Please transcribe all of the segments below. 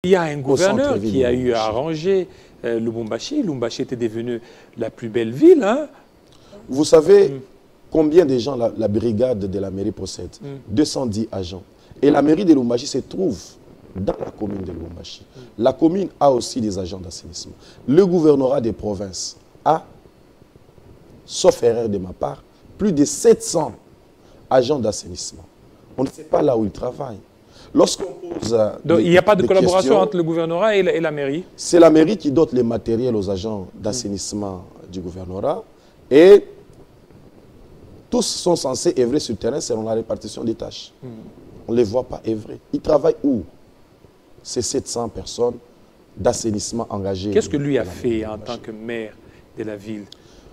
Il y a un gouverneur qui a eu à arranger Lubumbashi. Lubumbashi était devenue la plus belle ville. Hein? Vous savez combien de gens la brigade de la mairie possède? 210 agents. Et la mairie de Lubumbashi se trouve dans la commune de Lubumbashi. La commune a aussi des agents d'assainissement. Le gouvernorat des provinces a, sauf erreur de ma part, plus de 700 agents d'assainissement. On ne sait pas là où ils travaillent. Lorsqu'on pose donc, il n'y a pas de collaboration entre le gouvernorat et la mairie? C'est la mairie qui dote les matériels aux agents d'assainissement du gouvernorat et tous sont censés œuvrer sur le terrain selon la répartition des tâches. On ne les voit pas œuvrer. Ils travaillent où? Ces 700 personnes d'assainissement engagées. Qu'est-ce que lui a fait en tant que maire de la ville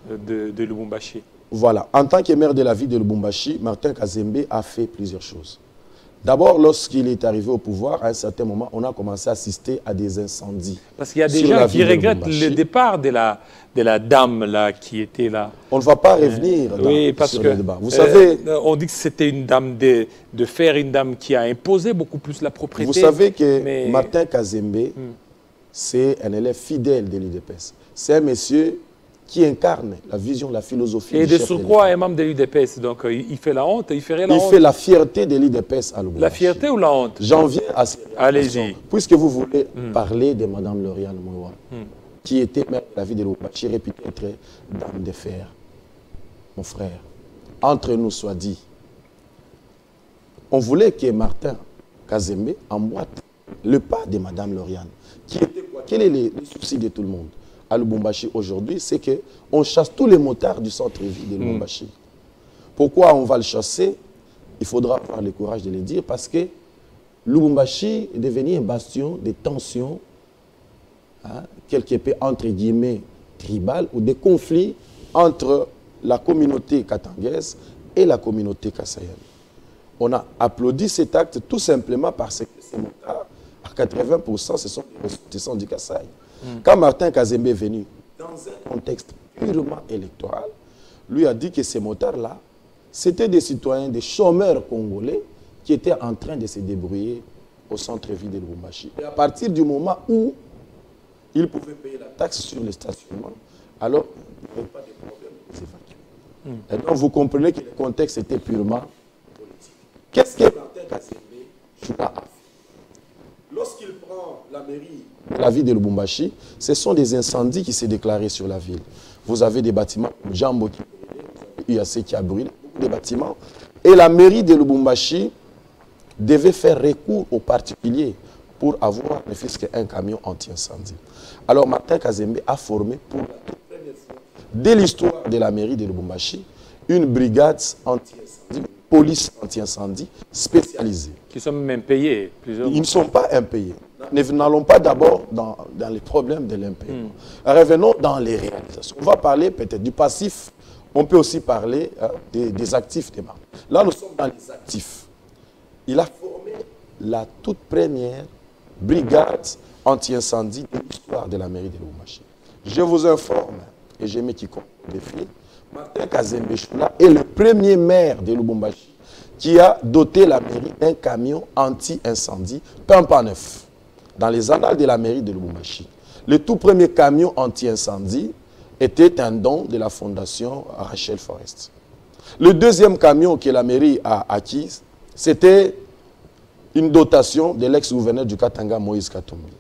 de Lubumbashi? Voilà. En tant que maire de la ville de Lubumbashi, Martin Kazembe a fait plusieurs choses. D'abord, lorsqu'il est arrivé au pouvoir, à un certain moment, on a commencé à assister à des incendies. Parce qu'il y a des gens qui regrettent le départ de la dame là, qui était là. On ne va pas revenir sur le débat. Vous savez, on dit que c'était une dame de fer, une dame qui a imposé beaucoup plus la propriété. Vous savez que Martin Kazembe, c'est un élève fidèle de l'UDPS. C'est un monsieur qui incarne la vision, la philosophie. Et de surcroît, un membre de l'UDPS, donc il fait la honte, il ferait la honte. Il fait la fierté de l'UDPS à Lubumbashi. La fierté ou la honte? J'en viens à cette Allez-y. Puisque vous voulez parler de Mme Lauriane Mouloua, qui était maire de la ville de Lubumbashi, réputée être dame de fer. Mon frère, entre nous soit dit, on voulait que Martin Kazembe emboîte le pas de Mme Lauriane. Qui était quoi? Quel est le souci de tout le monde à Lubumbashi aujourd'hui? C'est qu'on chasse tous les motards du centre-ville de Lubumbashi. Pourquoi on va le chasser? Il faudra avoir le courage de le dire, parce que Lubumbashi est devenu un bastion de tensions, quelque peu entre guillemets tribales, ou des conflits entre la communauté katangaise et la communauté kassaïenne. On a applaudi cet acte tout simplement parce que ces motards, à 80%, ce sont des ressortissants du Kasaï. Quand Martin Kazembe est venu, dans un contexte purement électoral, lui a dit que ces motards-là, c'était des citoyens, des chômeurs congolais qui étaient en train de se débrouiller au centre-ville de Lubumbashi. Et à partir du moment où ils pouvaient payer la taxe sur le stationnement, alors il n'y avait pas de problème de s'évacuer. Et donc vous comprenez que le contexte était purement politique. Qu'est-ce que Martin Kazembe a fait? Lorsqu'il prend la mairie de la ville de Lubumbashi, ce sont des incendies qui s'est déclarés sur la ville. Vous avez des bâtiments, Jambo qui UAC qui a brûlé, des bâtiments. Et la mairie de Lubumbashi devait faire recours aux particuliers pour avoir ne fût-ce qu'un camion anti-incendie. Alors Martin Kazembe a formé pour la toute première fois, dès l'histoire de la mairie de Lubumbashi, une brigade anti-incendie, police anti-incendie spécialisée. Qui sont même payés. Ils ne sont pas impayés. N'allons pas d'abord dans les problèmes de l'impayement. Revenons dans les réalisations. On va parler peut-être du passif. On peut aussi parler des actifs des marques. Là, nous sommes dans les actifs. Il a formé la toute première brigade anti-incendie de l'histoire de la mairie de Lubumbashi. Je vous informe, et j'ai mis quiconque au défi, Martin Kazembe Choula est le premier maire de Lubumbashi qui a doté la mairie d'un camion anti-incendie, pas neuf, dans les annales de la mairie de Lubumbashi. Le tout premier camion anti-incendie était un don de la fondation Rachel Forest. Le deuxième camion que la mairie a acquis, c'était une dotation de l'ex-gouverneur du Katanga, Moïse Katumbi.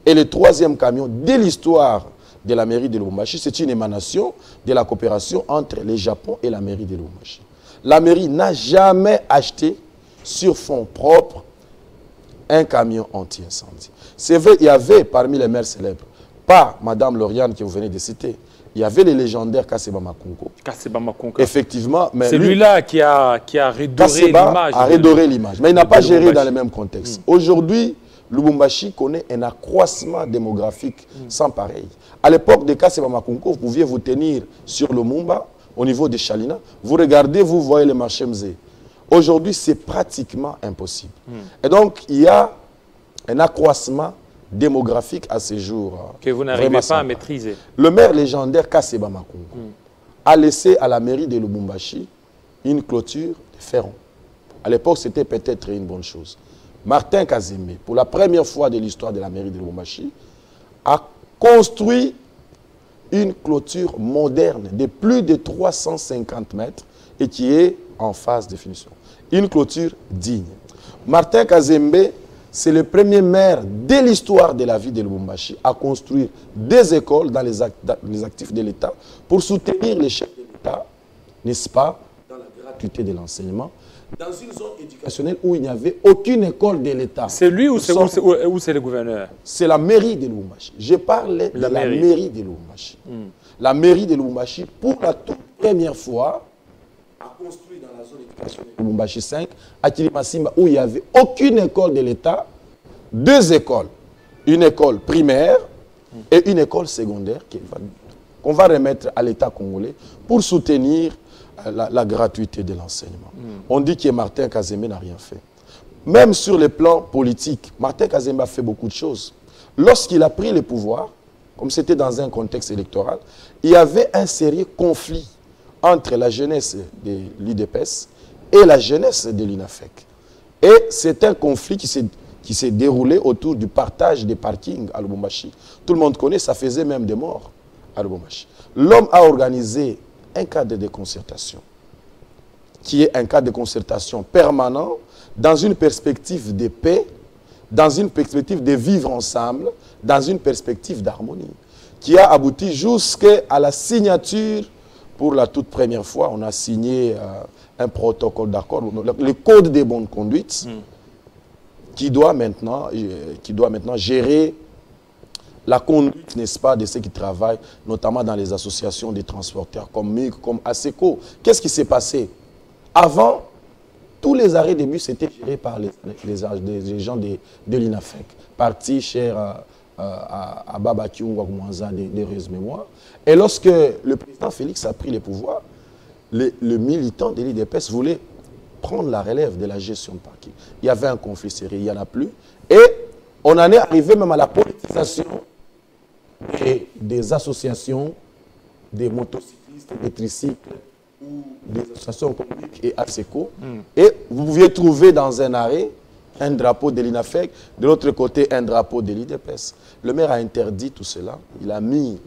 Et le troisième camion, dès l'histoire de la mairie de Lubumbashi, c'est une émanation de la coopération entre le Japon et la mairie de Lubumbashi. La mairie n'a jamais acheté sur fonds propres un camion anti-incendie. C'est vrai, il y avait parmi les maires célèbres, pas Mme Lauriane que vous venez de citer, il y avait le légendaire Kaseba Makonko. Kaseba Makonko. Effectivement. C'est lui-là qui a redoré l'image. A redoré l'image, mais il n'a pas géré dans le même contexte. Aujourd'hui, Lubumbashi connaît un accroissement démographique sans pareil. À l'époque de Kaseba Makonko, vous pouviez vous tenir sur le Mumba, au niveau de Chalina, vous regardez, vous voyez le marché Mzé. Aujourd'hui, c'est pratiquement impossible. Et donc, il y a un accroissement démographique à ces jours. Que vous n'arrivez pas à maîtriser. Le maire légendaire Kaseba Makonko a laissé à la mairie de Lubumbashi une clôture de ferron. À l'époque, c'était peut-être une bonne chose. Martin Kazembe, pour la première fois de l'histoire de la mairie de Lubumbashi, a construit une clôture moderne de plus de 350 mètres et qui est en phase de finition. Une clôture digne. Martin Kazembe, c'est le premier maire de l'histoire de la ville de Lubumbashi à construire des écoles dans les actifs de l'État pour soutenir les chefs de l'État, n'est-ce pas, dans la gratuité de l'enseignement, dans une zone éducationnelle où il n'y avait aucune école de l'État. C'est lui ou c'est le gouverneur? C'est la mairie de Lubumbashi. Je parlais de la mairie de Lubumbashi. La mairie de Lubumbashi, pour la toute première fois, a construit dans la zone éducationnelle de Lubumbashi 5, à Kilimasimba, où il n'y avait aucune école de l'État, 2 écoles. Une école primaire et une école secondaire qu'on va remettre à l'État congolais pour soutenir la gratuité de l'enseignement. On dit que Martin Kazembe n'a rien fait. Même sur le plan politique, Martin Kazembe a fait beaucoup de choses. Lorsqu'il a pris le pouvoir, comme c'était dans un contexte électoral, il y avait un sérieux conflit entre la jeunesse de l'UDPS et la jeunesse de l'INAFEC. Et c'est un conflit qui s'est déroulé autour du partage des parkings à Lubumbashi. Tout le monde connaît, ça faisait même des morts à Lubumbashi. L'homme a organisé un cadre de concertation, qui est un cadre de concertation permanent, dans une perspective de paix, dans une perspective de vivre ensemble, dans une perspective d'harmonie, qui a abouti jusqu'à la signature. Pour la toute première fois, on a signé un protocole d'accord, le code des bonnes conduites, qui doit maintenant gérer la conduite, n'est-ce pas, de ceux qui travaillent, notamment dans les associations des transporteurs, comme MIG, comme ASECO. Qu'est-ce qui s'est passé? Avant, tous les arrêts de bus étaient gérés par les gens de l'INAFEC, partis chers à Baba Kiungwa Mwanza d'heureuse mémoire. Et lorsque le président Félix a pris le pouvoir, le militant de l'IDPS voulait prendre la relève de la gestion de parking. Il y avait un conflit sérieux, il n'y en a plus. Et on en est arrivé même à la politisation des associations, des motocyclistes, des tricycles, ou des associations communiques et ASECO. Et vous pouviez trouver dans un arrêt un drapeau de l'INAFEC, de l'autre côté un drapeau de l'IDPS. Le maire a interdit tout cela. Il a mis